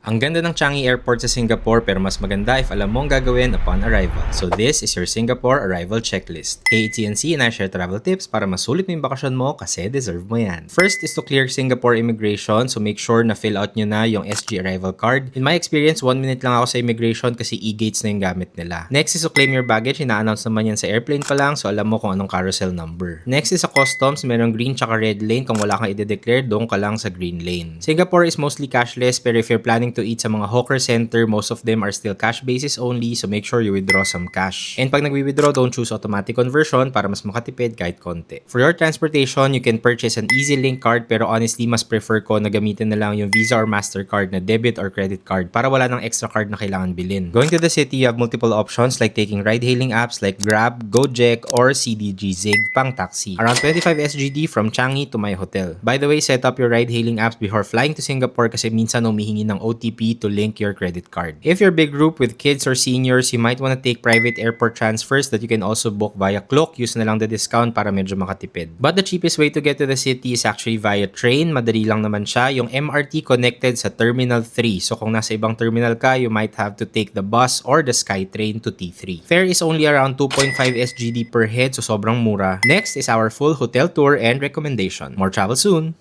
Ang ganda ng Changi Airport sa Singapore pero mas maganda if alam mo ang gagawin upon arrival. So this is your Singapore arrival checklist. Hey, it's Ian C and I share travel tips para masulit mo yung bakasyon mo kasi deserve mo yan. First is to clear Singapore immigration, so make sure na fill out nyo na yung SG arrival card. In my experience, 1 minute lang ako sa immigration kasi e-gates na yung gamit nila. Next is to claim your baggage. Ina-announce naman yan sa airplane pa lang, so alam mo kung anong carousel number. Next is sa customs, merong green tsaka red lane. Kung wala kang i-declare, doon ka lang sa green lane. Singapore is mostly cashless, pero if you're planning to eat sa mga hawker center, most of them are still cash basis only, so make sure you withdraw some cash. And pag nagwi-withdraw, don't choose automatic conversion para mas makatipid kahit konti. For your transportation, you can purchase an EasyLink card, pero honestly, mas prefer ko na gamitin na lang yung Visa or Mastercard na debit or credit card para wala ng extra card na kailangan bilhin. Going to the city, you have multiple options like taking ride-hailing apps like Grab, Gojek, or CDG Zig pang taxi. Around 25 SGD from Changi to my hotel. By the way, set up your ride-hailing apps before flying to Singapore kasi minsan humihingi ng OTP to link your credit card. If you're a big group with kids or seniors, you might want to take private airport transfers that you can also book via Klook. Use na lang the discount para medyo makatipid. But the cheapest way to get to the city is actually via train. Madali lang naman siya. Yung MRT connected sa Terminal 3. So kung nasa ibang terminal ka, you might have to take the bus or the SkyTrain to T3. Fare is only around 2.5 SGD per head, so sobrang mura. Next is our full hotel tour and recommendation. More travel soon!